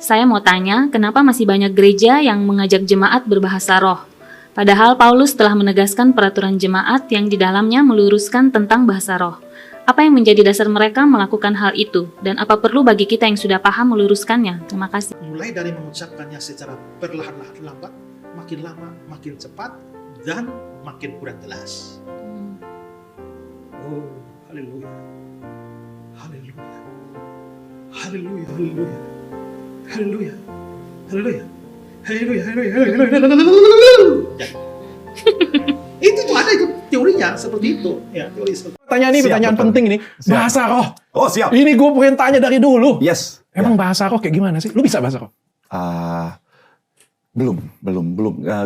Saya mau tanya, kenapa masih banyak gereja yang mengajak jemaat berbahasa roh? Padahal Paulus telah menegaskan peraturan jemaat yang di dalamnya meluruskan tentang bahasa roh. Apa yang menjadi dasar mereka melakukan hal itu? Dan apa perlu bagi kita yang sudah paham meluruskannya? Terima kasih. Mulai dari mengucapkannya secara perlahan-lahan lambat, makin lama makin cepat, dan makin kurang jelas. Oh, haleluya. Haleluya. Haleluya, haleluya. Haleluya. Haleluya. Haleluya, haleluya, haleluya. Itu tuh ada itu teorinya seperti itu. Ya, teori seperti itu. Pertanyaan ini pertanyaan penting ini. Bahasa roh. Oh, siap. Ini gue pengen tanya dari dulu. Yes. Emang bahasa roh kayak gimana sih? Lu bisa bahasa roh? Belum.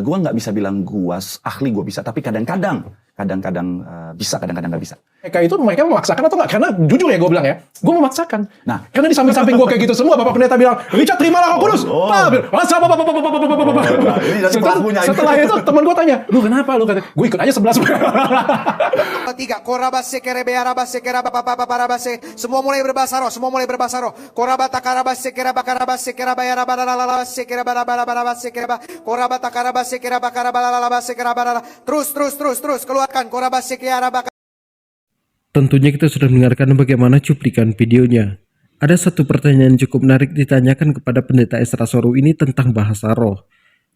Gua nggak bisa bilang gua ahli, gua bisa, tapi kadang-kadang bisa, kadang-kadang nggak bisa. Kayak itu mereka memaksakan atau nggak? Karena jujur ya gue bilang ya, gue memaksakan. Nah. Karena di samping-samping gue kayak gitu semua, Bapak Pendeta bilang, Richard terimalah Roh Kudus. Ini dari pelakunya. Setelah itu teman gue tanya, lu kenapa? Lu kata, gue ikut aja 11. Tiga, korabase kerebearabase kerabapapaparabase. Semua mulai berbahasa roh, semua mulai berbahasa roh. Korabata karabase kerabakarabase kerabayarabarabase kerabarabarabarabase keraba. Korabata karabase kerabakarabalalabase kerabarara. Terus keluarkan korabase kerabaka. Tentunya kita sudah mendengarkan bagaimana cuplikan videonya. Ada satu pertanyaan yang cukup menarik ditanyakan kepada Pendeta Ezra Soru ini tentang bahasa roh.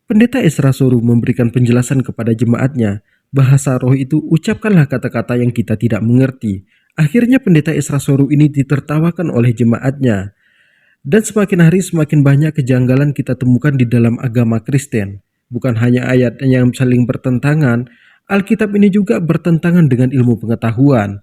Pendeta Ezra Soru memberikan penjelasan kepada jemaatnya, bahasa roh itu ucapkanlah kata-kata yang kita tidak mengerti. Akhirnya Pendeta Ezra Soru ini ditertawakan oleh jemaatnya. Dan semakin hari semakin banyak kejanggalan kita temukan di dalam agama Kristen. Bukan hanya ayat yang saling bertentangan, Alkitab ini juga bertentangan dengan ilmu pengetahuan.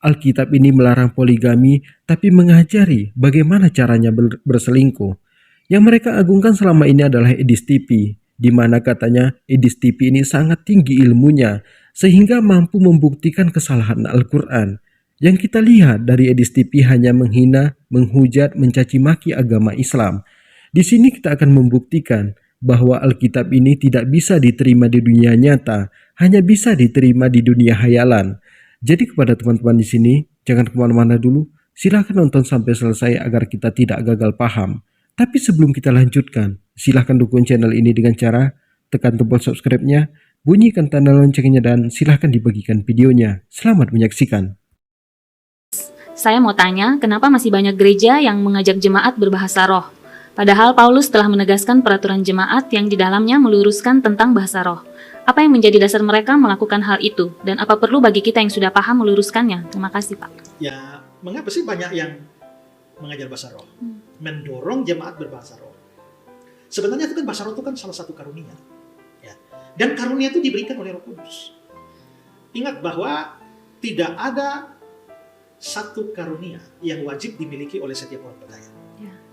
Alkitab ini melarang poligami, tapi mengajari bagaimana caranya berselingkuh. Yang mereka agungkan selama ini adalah Edis Tipi, di mana katanya Edis Tipi ini sangat tinggi ilmunya, sehingga mampu membuktikan kesalahan Al-Quran. Yang kita lihat dari Edis Tipi hanya menghina, menghujat, mencaci maki agama Islam. Di sini kita akan membuktikan bahwa Alkitab ini tidak bisa diterima di dunia nyata, hanya bisa diterima di dunia hayalan. Jadi kepada teman-teman di sini, jangan kemana-mana dulu, silahkan nonton sampai selesai agar kita tidak gagal paham. Tapi sebelum kita lanjutkan, silahkan dukung channel ini dengan cara tekan tombol subscribe-nya, bunyikan tanda loncengnya, dan silahkan dibagikan videonya. Selamat menyaksikan. Saya mau tanya, kenapa masih banyak gereja yang mengajak jemaat berbahasa roh? Padahal Paulus telah menegaskan peraturan jemaat yang di dalamnya meluruskan tentang bahasa roh. Apa yang menjadi dasar mereka melakukan hal itu? Dan apa perlu bagi kita yang sudah paham meluruskannya? Terima kasih, Pak. Ya, mengapa sih banyak yang mengajar bahasa roh? Mendorong jemaat berbahasa roh. Sebenarnya itu kan bahasa roh itu kan salah satu karunia. Ya. Dan karunia itu diberikan oleh Roh Kudus. Ingat bahwa tidak ada satu karunia yang wajib dimiliki oleh setiap orang percaya.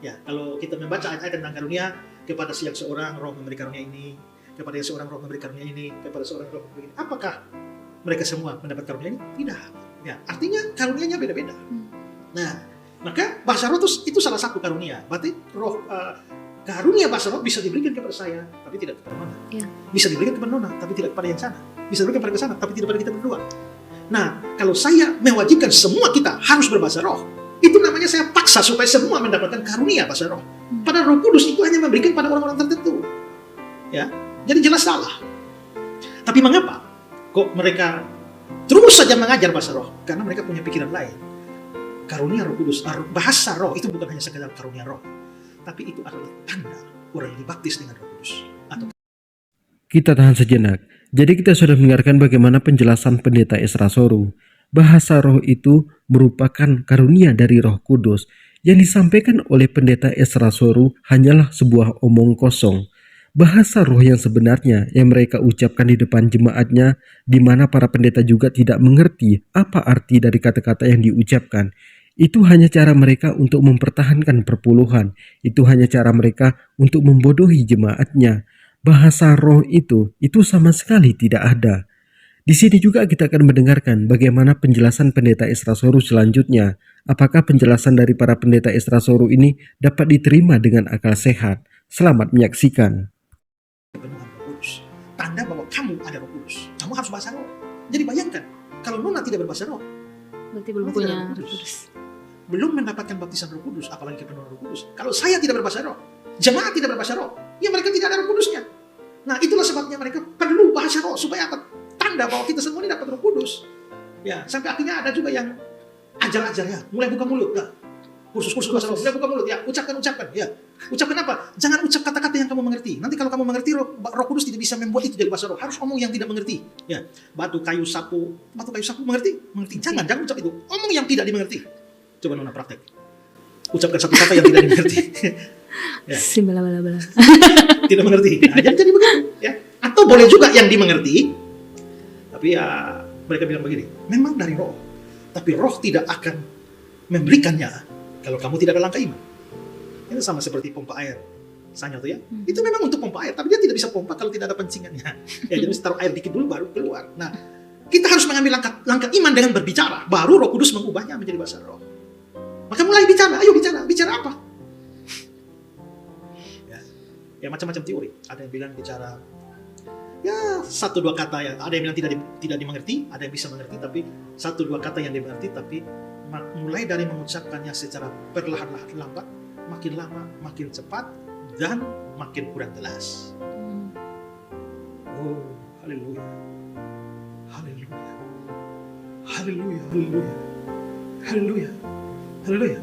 Ya, kalau kita membaca ayat-ayat tentang karunia, kepada siang seorang roh memberi karunia ini, kepada yang seorang roh memberi karunia ini, kepada seorang roh memberi ini. Apakah mereka semua mendapat karunia ini? Tidak. Ya, artinya karunianya beda-beda. Nah, maka bahasa roh itu salah satu karunia. Berarti roh karunia bahasa roh bisa diberikan kepada saya, tapi tidak kepada Nona. Ya. Bisa diberikan kepada Nona, tapi tidak kepada yang sana. Bisa diberikan kepada sana, tapi tidak kepada kita berdua. Nah, kalau saya mewajibkan semua kita harus berbahasa roh, itu namanya saya paksa supaya semua mendapatkan karunia bahasa roh. Padahal Roh Kudus itu hanya memberikan pada orang-orang tertentu. Ya, jadi jelas salah. Tapi mengapa kok mereka terus saja mengajar bahasa roh? Karena mereka punya pikiran lain. Karunia Roh Kudus, bahasa roh itu bukan hanya sekedar karunia roh, tapi itu adalah tanda orang yang dibaptis dengan Roh Kudus. Kita tahan sejenak. Jadi kita sudah mendengarkan bagaimana penjelasan Pendeta Ezra Soru. Bahasa roh itu merupakan karunia dari Roh Kudus. Yang disampaikan oleh Pendeta Ezra Soru hanyalah sebuah omong kosong. Bahasa roh yang sebenarnya yang mereka ucapkan di depan jemaatnya, di mana para pendeta juga tidak mengerti apa arti dari kata-kata yang diucapkan. Itu hanya cara mereka untuk mempertahankan perpuluhan. Itu hanya cara mereka untuk membodohi jemaatnya. Bahasa roh itu sama sekali tidak ada. Di sini juga kita akan mendengarkan bagaimana penjelasan Pendeta Ezra Soru selanjutnya. Apakah penjelasan dari para Pendeta Ezra Soru ini dapat diterima dengan akal sehat? Selamat menyaksikan. Tanda bahwa kamu ada Roh Kudus. Kamu harus bahasa roh. Jadi bayangkan, kalau Nona tidak berbahasa roh, berarti belum punya Roh Kudus. Belum mendapatkan baptisan Roh Kudus, apalagi kepenuhan Roh Kudus. Kalau saya tidak berbahasa roh, Jemaat tidak berbahasa roh. Ya mereka tidak ada Roh Kudusnya. Nah, itulah sebabnya mereka perlu bahasa roh supaya apa? Tanda bahwa kita semua ini dapat Roh Kudus. Ya, sampai akhirnya ada juga yang ajar-ajar ya, mulai buka mulut. Nah, kursus-kursus bahasa roh, mulai buka mulut ya, ucapkan ya. Ucapkan apa? Jangan ucap kata-kata yang kamu mengerti. Nanti kalau kamu mengerti, Roh Kudus tidak bisa membuat itu jadi bahasa roh. Harus omong yang tidak mengerti. Ya, batu kayu sapu mengerti? Mengerti. Jangan ucap itu. Omong yang tidak dimengerti. Coba Nona praktek. Ucapkan satu kata yang tidak dimengerti. Ya. Bala-bala. Tidak mengerti. Nah, jadi begitu. Ya. Atau boleh juga yang dimengerti, tapi ya mereka bilang begini, memang dari roh, tapi roh tidak akan memberikannya kalau kamu tidak ada langkah iman. Itu sama seperti pompa air Sanyo tuh ya. Itu memang untuk pompa air, tapi dia tidak bisa pompa kalau tidak ada pencingannya. Ya, jadi taruh air dikit dulu baru keluar. Nah, kita harus mengambil langkah iman dengan berbicara, baru Roh Kudus mengubahnya menjadi bahasa roh. Maka mulai bicara, ayo bicara apa? Ya macam-macam teori. Ada yang bilang bicara ya 1-2 kata ya. Ada yang bilang tidak dimengerti, ada yang bisa mengerti, tapi 1-2 kata yang dimengerti, tapi mulai dari mengucapkannya secara perlahan-lahan lambat, makin lama makin cepat dan makin kurang jelas. Oh, haleluya. Haleluya. Haleluya. Haleluya. Haleluya. Haleluya.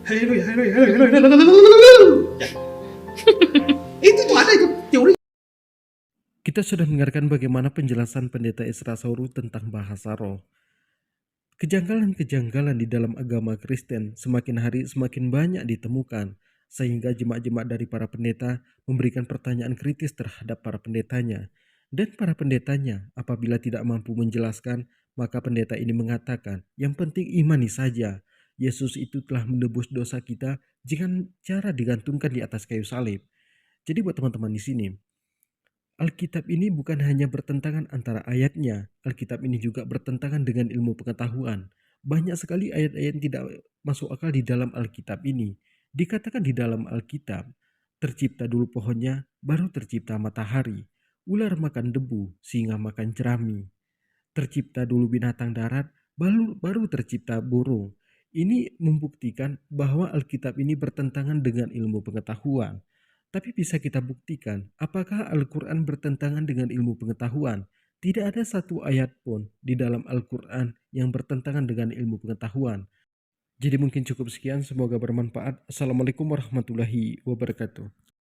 Haleluya. Haleluya. Itu ada itu teori. Kita sudah mendengarkan bagaimana penjelasan Pendeta Ezra Souru tentang bahasa roh. Kejanggalan-kejanggalan di dalam agama Kristen semakin hari semakin banyak ditemukan, sehingga jemaat-jemaat dari para pendeta memberikan pertanyaan kritis terhadap para pendetanya. Dan para pendetanya apabila tidak mampu menjelaskan, maka pendeta ini mengatakan, yang penting imani saja. Yesus itu telah menebus dosa kita dengan cara digantungkan di atas kayu salib. Jadi buat teman-teman di sini, Alkitab ini bukan hanya bertentangan antara ayatnya, Alkitab ini juga bertentangan dengan ilmu pengetahuan. Banyak sekali ayat-ayat yang tidak masuk akal di dalam Alkitab ini. Dikatakan di dalam Alkitab, tercipta dulu pohonnya, baru tercipta matahari. Ular makan debu, singa makan jerami. Tercipta dulu binatang darat, baru tercipta burung. Ini membuktikan bahwa Alkitab ini bertentangan dengan ilmu pengetahuan. Tapi bisa kita buktikan, apakah Al-Quran bertentangan dengan ilmu pengetahuan? Tidak ada satu ayat pun di dalam Al-Quran yang bertentangan dengan ilmu pengetahuan. Jadi mungkin cukup sekian, semoga bermanfaat. Assalamualaikum warahmatullahi wabarakatuh.